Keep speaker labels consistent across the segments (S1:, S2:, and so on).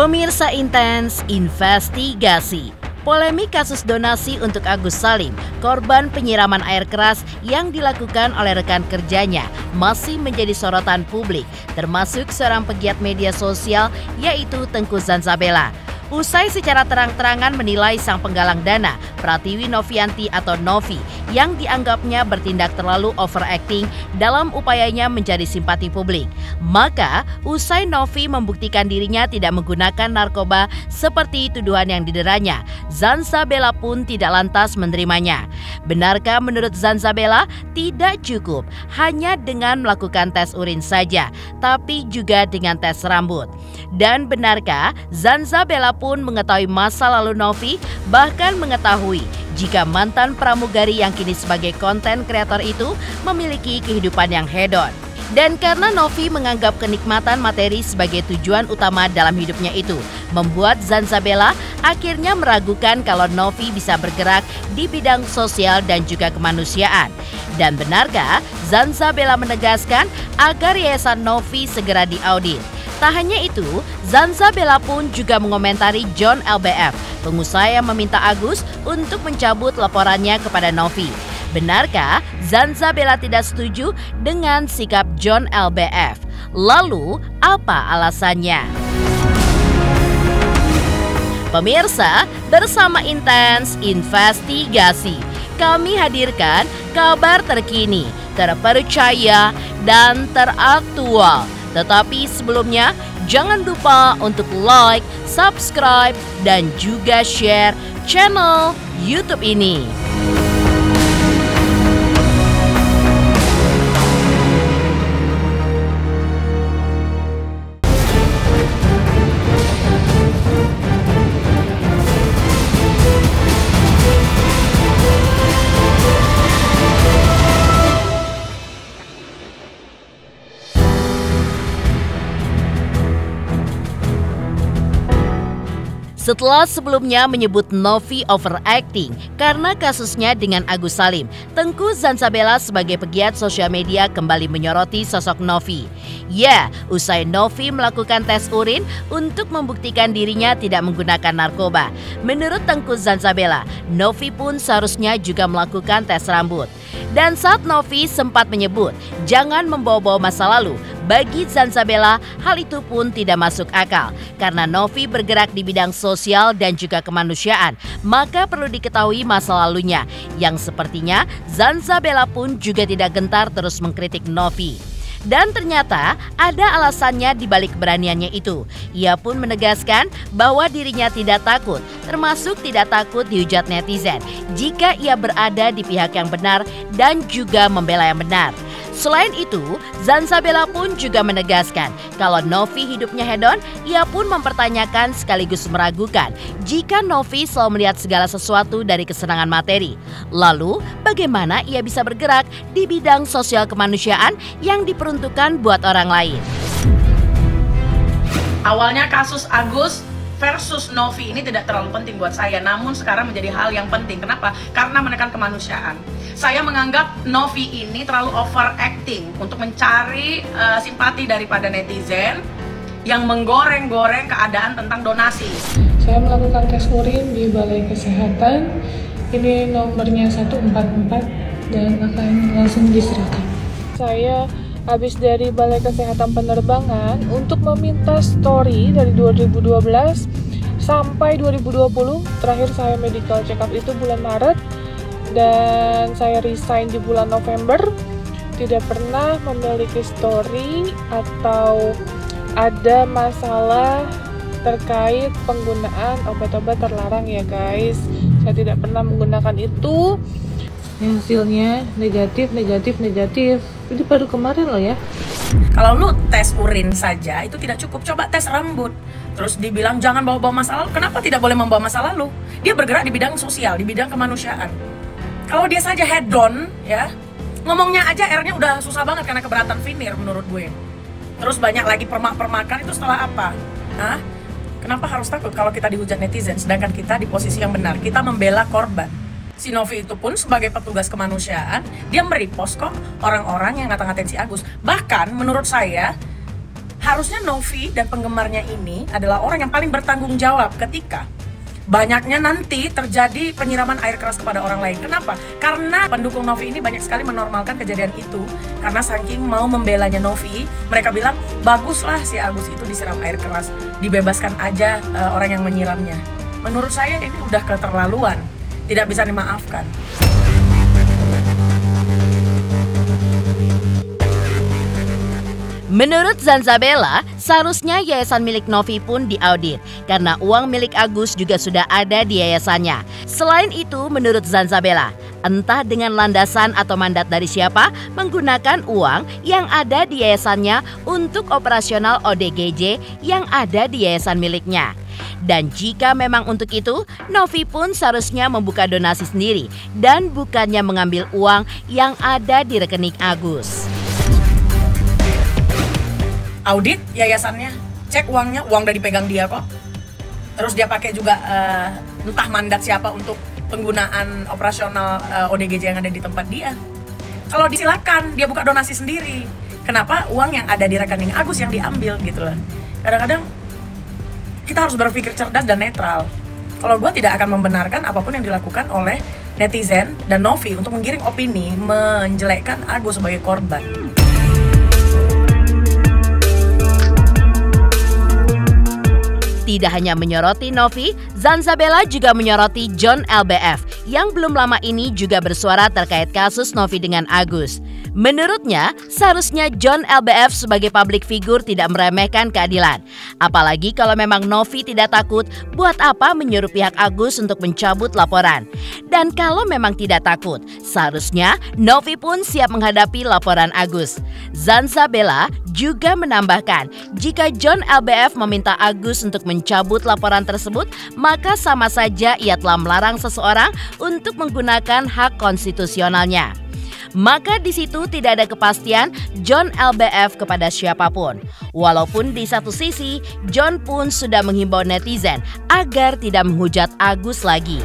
S1: Pemirsa Intens investigasi. Polemik kasus donasi untuk Agus Salim, korban penyiraman air keras yang dilakukan oleh rekan kerjanya, masih menjadi sorotan publik, termasuk seorang pegiat media sosial yaitu Tengku Zanzabela. Usai secara terang-terangan menilai sang penggalang dana, Pratiwi Novianti atau Novi, yang dianggapnya bertindak terlalu overacting dalam upayanya mencari simpati publik. Maka, usai Novi membuktikan dirinya tidak menggunakan narkoba seperti tuduhan yang dideranya, Zanzabela pun tidak lantas menerimanya. Benarkah menurut Zanzabela tidak cukup hanya dengan melakukan tes urin saja, tapi juga dengan tes rambut? Dan benarkah Zanzabela pun mengetahui masa lalu Novi, bahkan mengetahui jika mantan pramugari yang kini sebagai konten kreator itu memiliki kehidupan yang hedon? Dan karena Novi menganggap kenikmatan materi sebagai tujuan utama dalam hidupnya itu, membuat Zanzabela akhirnya meragukan kalau Novi bisa bergerak di bidang sosial dan juga kemanusiaan. Dan benarkah Zanzabela menegaskan agar yayasan Novi segera diaudit? Tak hanya itu, Zanzabela pun juga mengomentari John LBF, pengusaha yang meminta Agus untuk mencabut laporannya kepada Novi. Benarkah Zanzabela tidak setuju dengan sikap John LBF? Lalu, apa alasannya? Pemirsa, bersama Intens Investigasi, kami hadirkan kabar terkini, terpercaya, dan teraktual. Tetapi sebelumnya, jangan lupa untuk like, subscribe, dan juga share channel YouTube ini. Setelah sebelumnya menyebut Novi overacting karena kasusnya dengan Agus Salim, Tengku Zanzabela sebagai pegiat sosial media kembali menyoroti sosok Novi. Ya, usai Novi melakukan tes urin untuk membuktikan dirinya tidak menggunakan narkoba. Menurut Tengku Zanzabela, Novi pun seharusnya juga melakukan tes rambut. Dan saat Novi sempat menyebut jangan membawa-bawa masa lalu, bagi Zanzabela hal itu pun tidak masuk akal karena Novi bergerak di bidang sosial dan juga kemanusiaan, maka perlu diketahui masa lalunya yang sepertinya Zanzabela pun juga tidak gentar terus mengkritik Novi. Dan ternyata ada alasannya di balik keberaniannya itu. Ia pun menegaskan bahwa dirinya tidak takut, termasuk tidak takut dihujat netizen jika ia berada di pihak yang benar dan juga membela yang benar. Selain itu, Zanzabela pun juga menegaskan kalau Novi hidupnya hedon, ia pun mempertanyakan sekaligus meragukan jika Novi selalu melihat segala sesuatu dari kesenangan materi. Lalu, bagaimana ia bisa bergerak di bidang sosial kemanusiaan yang diperuntukkan buat orang lain?
S2: Awalnya kasus Agus versus Novi ini tidak terlalu penting buat saya, namun sekarang menjadi hal yang penting. Kenapa? Karena menekan kemanusiaan. Saya menganggap Novi ini terlalu overacting untuk mencari simpati daripada netizen yang menggoreng-goreng keadaan tentang donasi.
S3: Saya melakukan tes urin di Balai Kesehatan, ini nomornya 144 dan akan langsung diserahkan. Saya habis dari Balai Kesehatan Penerbangan untuk meminta story dari 2012 sampai 2020. Terakhir saya medical check up itu bulan Maret dan saya resign di bulan November. Tidak pernah memiliki story atau ada masalah terkait penggunaan obat-obat terlarang ya guys. Saya tidak pernah menggunakan itu. Hasilnya negatif. Itu baru kemarin loh ya.
S2: Kalau lu tes urin saja itu tidak cukup, coba tes rambut. Terus dibilang jangan bawa-bawa masa lalu. Kenapa tidak boleh membawa masa lalu? Dia bergerak di bidang sosial, di bidang kemanusiaan. Kalau dia saja head on, ya, ngomongnya aja R-nya udah susah banget karena keberatan vinir menurut gue. Terus banyak lagi permak-permakan, itu setelah apa? Hah? Kenapa harus takut kalau kita dihujat netizen, sedangkan kita di posisi yang benar, kita membela korban. Si Novi itu pun sebagai petugas kemanusiaan, dia merepost kok orang-orang yang ngata-ngatain si Agus. Bahkan menurut saya, Harusnya Novi dan penggemarnya ini adalah orang yang paling bertanggung jawab ketika banyaknya nanti terjadi penyiraman air keras kepada orang lain. Kenapa? Karena pendukung Novi ini banyak sekali menormalkan kejadian itu. Karena saking mau membelanya Novi, mereka bilang, baguslah si Agus itu disiram air keras, dibebaskan aja orang yang menyiramnya. Menurut saya ini udah keterlaluan, tidak bisa dimaafkan.
S1: Menurut Zanzabela, seharusnya yayasan milik Novi pun diaudit karena uang milik Agus juga sudah ada di yayasannya. Selain itu, menurut Zanzabela, entah dengan landasan atau mandat dari siapa, menggunakan uang yang ada di yayasannya untuk operasional ODGJ yang ada di yayasan miliknya. Dan jika memang untuk itu, Novi pun seharusnya membuka donasi sendiri dan bukannya mengambil uang yang ada di rekening Agus.
S2: Audit yayasannya, cek uangnya, uang udah dipegang dia kok. Terus dia pakai juga entah mandat siapa untuk penggunaan operasional ODGJ yang ada di tempat dia. Kalau disilakan, dia buka donasi sendiri. Kenapa uang yang ada di rekening Agus yang diambil gitu loh. Kadang-kadang kita harus berpikir cerdas dan netral. Kalau gue tidak akan membenarkan apapun yang dilakukan oleh netizen dan Novi untuk menggiring opini menjelekkan Agus sebagai korban.
S1: Tidak hanya menyoroti Novi, Zanzabela juga menyoroti John LBF yang belum lama ini juga bersuara terkait kasus Novi dengan Agus. Menurutnya, seharusnya John LBF sebagai public figure tidak meremehkan keadilan. Apalagi kalau memang Novi tidak takut, buat apa menyuruh pihak Agus untuk mencabut laporan? Dan kalau memang tidak takut, seharusnya Novi pun siap menghadapi laporan Agus. Zanzabela juga menambahkan, jika John LBF meminta Agus untuk mencabut laporan tersebut, maka sama saja ia telah melarang seseorang untuk menggunakan hak konstitusionalnya. Maka di situ tidak ada kepastian John LBF kepada siapapun. Walaupun di satu sisi, John pun sudah menghimbau netizen agar tidak menghujat Agus lagi.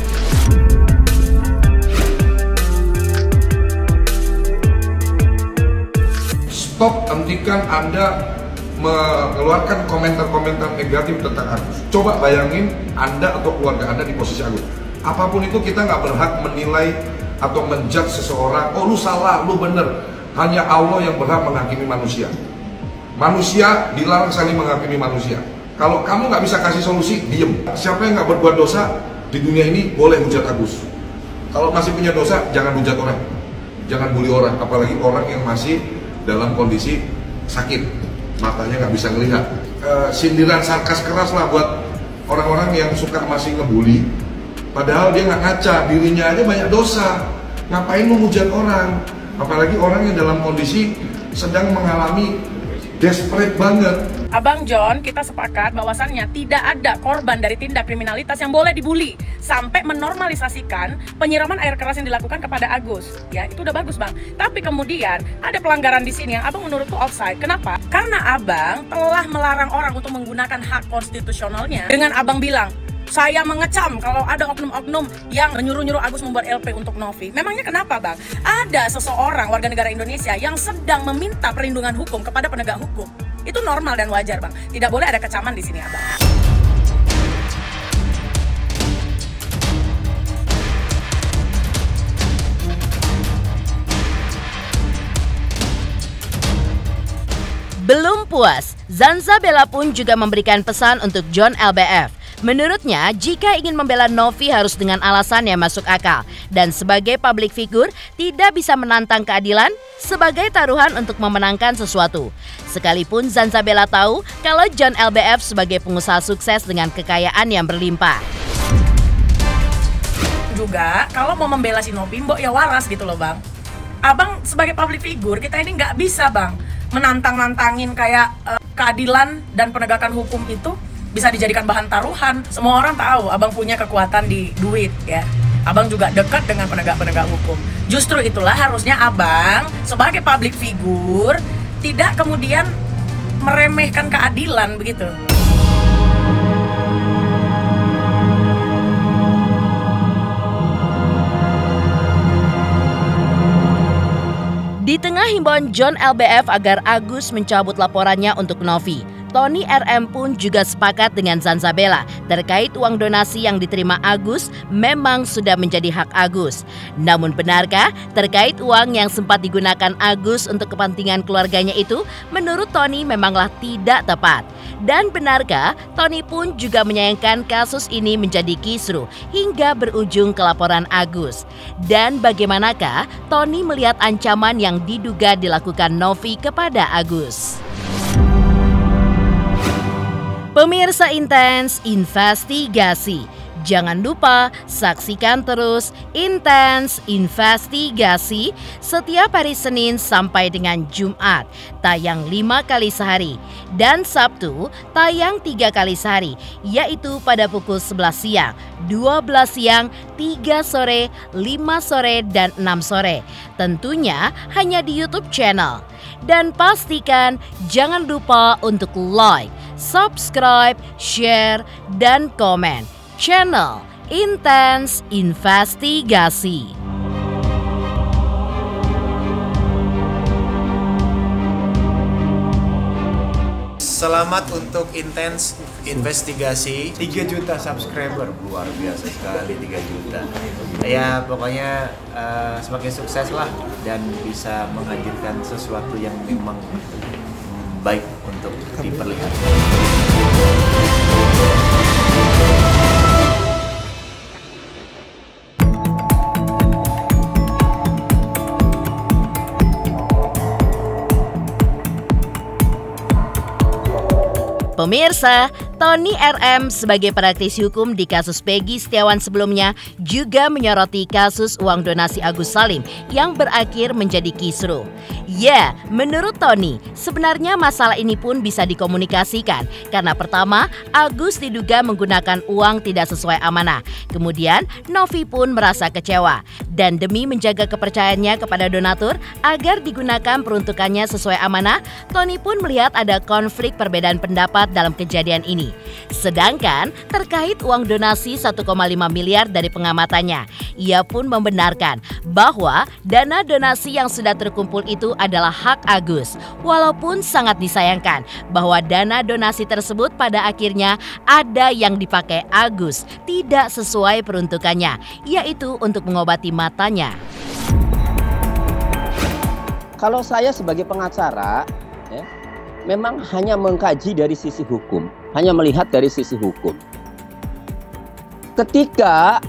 S4: Stop, hentikan Anda mengeluarkan komentar-komentar negatif tentang Agus. Coba bayangin Anda atau keluarga Anda di posisi Agus. Apapun itu kita nggak berhak menilai atau menjudge seseorang, oh lu salah, lu bener. Hanya Allah yang berhak menghakimi manusia. Manusia dilarang saling menghakimi manusia. Kalau kamu nggak bisa kasih solusi, diem. Siapa yang nggak berbuat dosa di dunia ini boleh hujat Agus. Kalau masih punya dosa, jangan hujat orang. Jangan bully orang, apalagi orang yang masih dalam kondisi sakit. Matanya nggak bisa ngelihat. Sindiran sarkas keras lah buat orang-orang yang suka masih ngebully. Padahal dia nggak ngaca, dirinya aja banyak dosa. Ngapain menghujat orang? Apalagi orang yang dalam kondisi sedang mengalami desperate banget.
S2: Abang John, kita sepakat bahwasannya tidak ada korban dari tindak kriminalitas yang boleh dibully sampai menormalisasikan penyiraman air keras yang dilakukan kepada Agus. Ya, itu udah bagus bang. Tapi kemudian ada pelanggaran di sini yang abang menurutku offside. Kenapa? Karena abang telah melarang orang untuk menggunakan hak konstitusionalnya dengan abang bilang, saya mengecam kalau ada oknum-oknum yang menyuruh-nyuruh Agus membuat LP untuk Novi. Memangnya kenapa bang? Ada seseorang warga negara Indonesia yang sedang meminta perlindungan hukum kepada penegak hukum. Itu normal dan wajar bang. Tidak boleh ada kecaman di sini abang.
S1: Belum puas, Zanzabela pun juga memberikan pesan untuk John LBF. Menurutnya, jika ingin membela Novi harus dengan alasan yang masuk akal. Dan sebagai public figure, tidak bisa menantang keadilan sebagai taruhan untuk memenangkan sesuatu. Sekalipun Zanzabela tahu kalau John LBF sebagai pengusaha sukses dengan kekayaan yang berlimpah.
S2: Juga, kalau mau membela si Novi, mbok ya waras gitu loh bang. Abang sebagai public figure, kita ini nggak bisa bang menantang-nantangin kayak keadilan dan penegakan hukum itu bisa dijadikan bahan taruhan. Semua orang tahu abang punya kekuatan di duit ya. Abang juga dekat dengan penegak-penegak hukum. Justru itulah harusnya abang sebagai public figure tidak kemudian meremehkan keadilan begitu.
S1: Di tengah himbauan John LBF agar Agus mencabut laporannya untuk Novi, Tony RM pun juga sepakat dengan Zanzabella terkait uang donasi yang diterima Agus memang sudah menjadi hak Agus. Namun benarkah terkait uang yang sempat digunakan Agus untuk kepentingan keluarganya itu menurut Tony memanglah tidak tepat. Dan benarkah Tony pun juga menyayangkan kasus ini menjadi kisruh hingga berujung ke laporan Agus? Dan bagaimanakah Tony melihat ancaman yang diduga dilakukan Novi kepada Agus? Pemirsa Intens Investigasi, jangan lupa saksikan terus Intens Investigasi setiap hari Senin sampai dengan Jumat, tayang 5 kali sehari, dan Sabtu tayang 3 kali sehari, yaitu pada pukul 11 siang, 12 siang, 3 sore, 5 sore, dan 6 sore. Tentunya hanya di YouTube channel. Dan pastikan jangan lupa untuk like, subscribe, share, dan komen channel Intens Investigasi.
S5: Selamat untuk Intens Investigasi.
S6: 3 juta subscriber, luar biasa sekali 3 juta. Ya pokoknya semakin sukses lah dan bisa menghadirkan sesuatu yang memang baik untuk diperlihatkan.
S1: Pemirsa, Tony RM sebagai praktisi hukum di kasus Peggy Setiawan sebelumnya juga menyoroti kasus uang donasi Agus Salim yang berakhir menjadi kisruh. Ya, menurut Tony, sebenarnya masalah ini pun bisa dikomunikasikan karena pertama, Agus diduga menggunakan uang tidak sesuai amanah. Kemudian, Novi pun merasa kecewa dan demi menjaga kepercayaannya kepada donatur agar digunakan peruntukannya sesuai amanah, Tony pun melihat ada konflik perbedaan pendapat dalam kejadian ini. Sedangkan terkait uang donasi 1,5 miliar dari pengamatannya, ia pun membenarkan bahwa dana donasi yang sudah terkumpul itu adalah hak Agus. Walaupun sangat disayangkan bahwa dana donasi tersebut pada akhirnya ada yang dipakai Agus tidak sesuai peruntukannya, yaitu untuk mengobati matanya.
S7: Kalau saya sebagai pengacara, ya, memang hanya mengkaji dari sisi hukum, hanya melihat dari sisi hukum. Ketika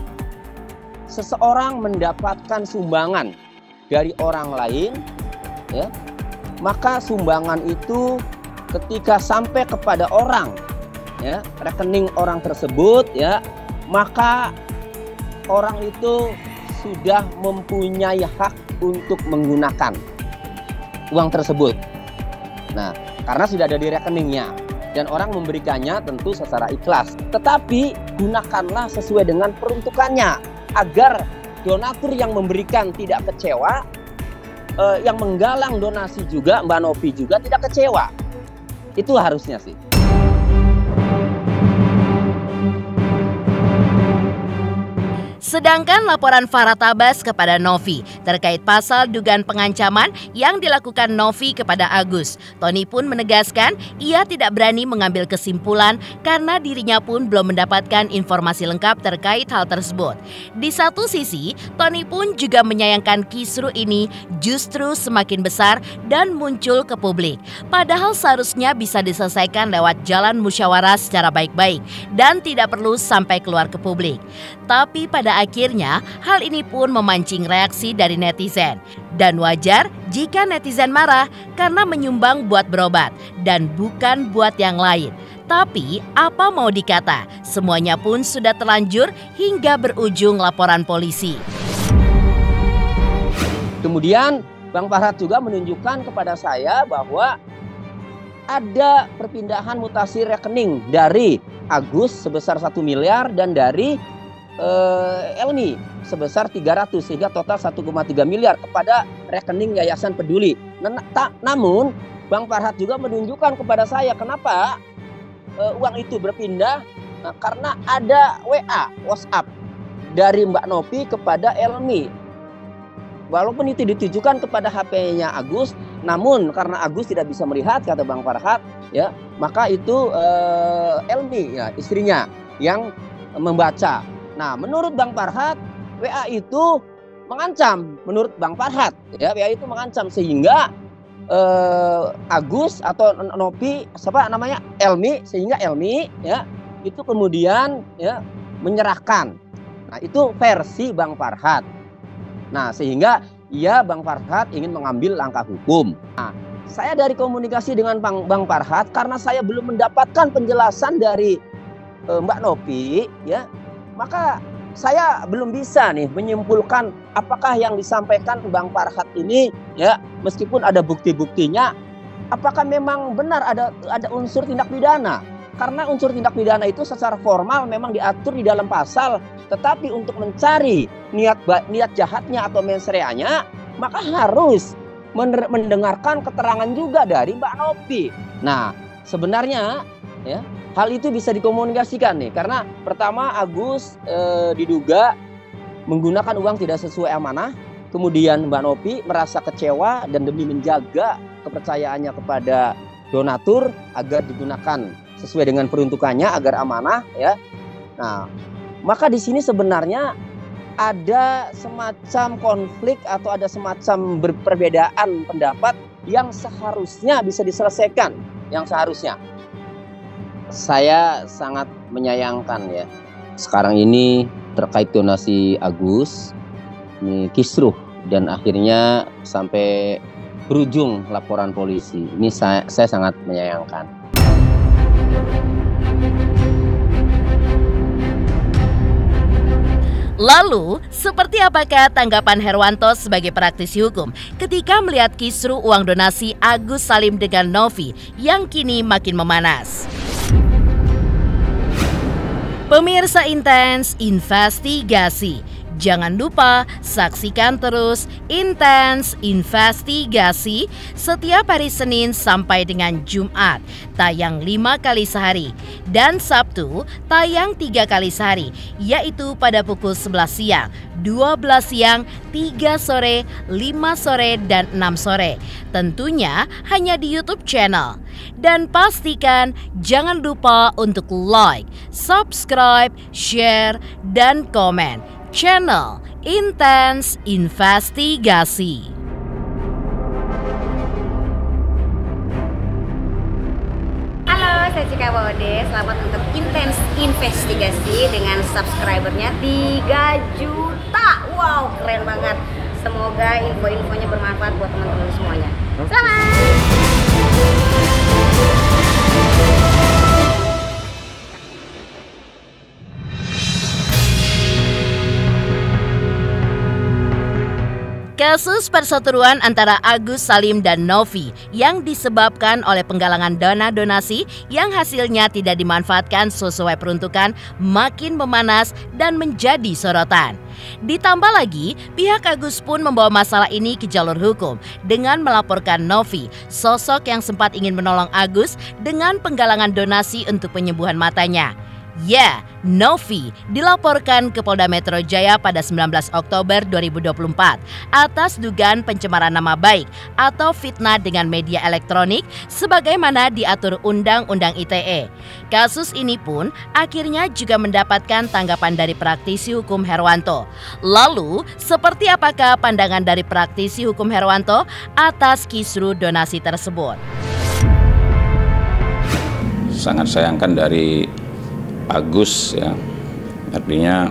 S7: seseorang mendapatkan sumbangan dari orang lain, ya, maka sumbangan itu ketika sampai kepada orang, ya, rekening orang tersebut, ya, maka orang itu sudah mempunyai hak untuk menggunakan uang tersebut. Nah, karena sudah ada di rekeningnya dan orang memberikannya tentu secara ikhlas. Tetapi gunakanlah sesuai dengan peruntukannya agar donatur yang memberikan tidak kecewa, yang menggalang donasi juga, Mbak Novi juga tidak kecewa. Itu harusnya sih.
S1: Sedangkan laporan Farah Tabas kepada Novi terkait pasal dugaan pengancaman yang dilakukan Novi kepada Agus, Tony pun menegaskan ia tidak berani mengambil kesimpulan karena dirinya pun belum mendapatkan informasi lengkap terkait hal tersebut. Di satu sisi, Tony pun juga menyayangkan kisruh ini justru semakin besar dan muncul ke publik. Padahal seharusnya bisa diselesaikan lewat jalan musyawarah secara baik-baik dan tidak perlu sampai keluar ke publik. Tapi pada akhirnya, hal ini pun memancing reaksi dari netizen. Dan wajar jika netizen marah karena menyumbang buat berobat dan bukan buat yang lain. Tapi apa mau dikata, semuanya pun sudah terlanjur hingga berujung laporan polisi.
S7: Kemudian Bang Farhat juga menunjukkan kepada saya bahwa ada perpindahan mutasi rekening dari Agus sebesar 1 miliar dan dari Elmi sebesar 300 sehingga total 1,3 miliar kepada rekening Yayasan Peduli. Namun Bang Farhat juga menunjukkan kepada saya kenapa uang itu berpindah, karena ada WA, WhatsApp dari Mbak Novi kepada Elmi. walaupun itu ditujukan kepada HP-nya Agus, namun karena Agus tidak bisa melihat, kata Bang Farhat, ya, maka itu Elmi, ya, istrinya yang membaca. Nah, menurut Bang Farhat, WA itu mengancam. Menurut Bang Farhat, ya, WA itu mengancam sehingga Agus atau Novi, siapa namanya, Elmi, sehingga Elmi, ya, itu kemudian, ya, menyerahkan. Nah, itu versi Bang Farhat. Nah, sehingga Bang Farhat ingin mengambil langkah hukum. Nah, saya dari komunikasi dengan Bang Farhat, karena saya belum mendapatkan penjelasan dari Mbak Novi, ya, maka saya belum bisa nih menyimpulkan apakah yang disampaikan Bang Farhat ini, ya, meskipun ada bukti-buktinya, apakah memang benar ada unsur tindak pidana. Karena unsur tindak pidana itu secara formal memang diatur di dalam pasal, tetapi untuk mencari niat jahatnya atau mensreanya, maka harus mendengarkan keterangan juga dari Mbak Novi. Nah, sebenarnya, ya, hal itu bisa dikomunikasikan nih, karena pertama Agus diduga menggunakan uang tidak sesuai amanah, kemudian Mbak Novi merasa kecewa dan demi menjaga kepercayaannya kepada donatur agar digunakan sesuai dengan peruntukannya agar amanah, ya. Nah, maka di sini sebenarnya ada semacam konflik atau ada semacam perbedaan pendapat yang seharusnya bisa diselesaikan, yang seharusnya. Saya sangat menyayangkan, ya, sekarang ini terkait donasi Agus, ini kisruh dan akhirnya sampai berujung laporan polisi. Ini saya sangat menyayangkan.
S1: Lalu, seperti apakah tanggapan Herwanto sebagai praktisi hukum ketika melihat kisruh uang donasi Agus Salim dengan Novi yang kini makin memanas? Pemirsa Intens Investigasi, jangan lupa saksikan terus Intens Investigasi setiap hari Senin sampai dengan Jumat, tayang 5 kali sehari, dan Sabtu tayang 3 kali sehari, yaitu pada pukul 11 siang, 12 siang, 3 sore, 5 sore, dan 6 sore. Tentunya hanya di YouTube channel. Dan pastikan jangan lupa untuk like, subscribe, share, dan komen channel Intens Investigasi.
S8: Halo, saya Cika Bode. Selamat untuk Intens Investigasi dengan subscribernya 3 juta. Wow, keren banget. Semoga info-infonya bermanfaat buat teman-teman semuanya. Selamat.
S1: Kasus perseteruan antara Agus Salim dan Novi yang disebabkan oleh penggalangan dana donasi yang hasilnya tidak dimanfaatkan sesuai peruntukan makin memanas dan menjadi sorotan. Ditambah lagi, pihak Agus pun membawa masalah ini ke jalur hukum dengan melaporkan Novi, sosok yang sempat ingin menolong Agus dengan penggalangan donasi untuk penyembuhan matanya. Ya, Novi dilaporkan ke Polda Metro Jaya pada 19 Oktober 2024 atas dugaan pencemaran nama baik atau fitnah dengan media elektronik sebagaimana diatur Undang-Undang ITE. Kasus ini pun akhirnya juga mendapatkan tanggapan dari praktisi hukum Herwanto. Lalu, seperti apakah pandangan dari praktisi hukum Herwanto atas kisruh donasi tersebut?
S9: Sangat sayangkan dari Agus, ya, artinya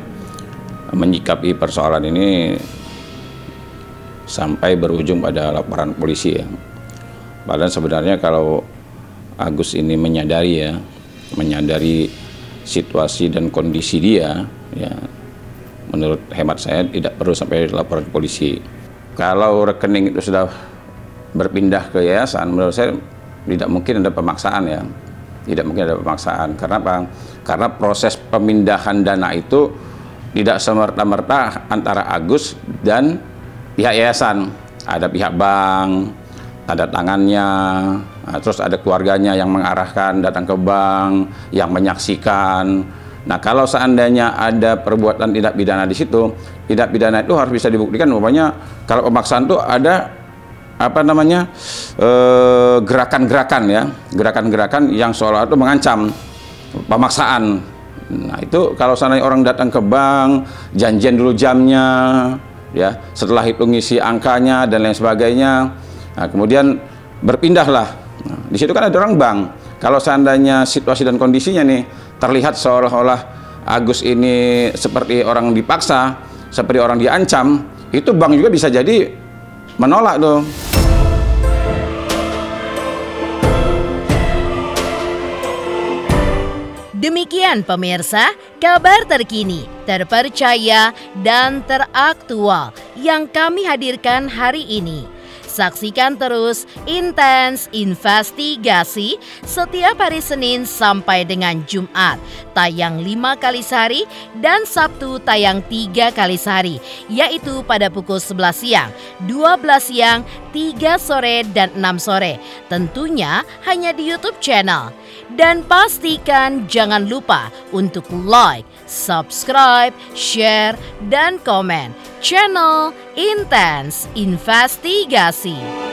S9: menyikapi persoalan ini sampai berujung pada laporan polisi, ya. Padahal sebenarnya kalau Agus ini menyadari situasi dan kondisi dia, ya, menurut hemat saya tidak perlu sampai laporan polisi. Kalau rekening itu sudah berpindah ke yayasan, menurut saya tidak mungkin ada pemaksaan, ya. Tidak mungkin ada pemaksaan. Karena apa? Karena proses pemindahan dana itu tidak semerta-merta antara Agus dan pihak yayasan. Ada pihak bank, tanda tangannya, terus ada keluarganya yang mengarahkan datang ke bank, yang menyaksikan. Nah, kalau seandainya ada perbuatan tindak pidana di situ, tindak pidana itu harus bisa dibuktikan. Umpamanya kalau pemaksaan itu ada apa namanya gerakan-gerakan ya, gerakan-gerakan yang seolah itu mengancam pemaksaan. Nah, itu kalau seandainya orang datang ke bank, janjian dulu jamnya, ya, setelah itu ngisi angkanya dan lain sebagainya. Nah, kemudian berpindahlah. Nah, di situ kan ada orang bank. Kalau seandainya situasi dan kondisinya nih terlihat seolah-olah Agus ini seperti orang dipaksa, seperti orang diancam, itu bank juga bisa jadi menolak tuh.
S1: Demikian pemirsa, kabar terkini, terpercaya, dan teraktual yang kami hadirkan hari ini. Saksikan terus Intens Investigasi setiap hari Senin sampai dengan Jumat, tayang 5 kali sehari dan Sabtu tayang 3 kali sehari, yaitu pada pukul 11 siang, 12 siang, 3 sore, dan 6 sore. Tentunya hanya di YouTube channel. Dan pastikan jangan lupa untuk like, subscribe, share, dan komen channel Intens Investigasi.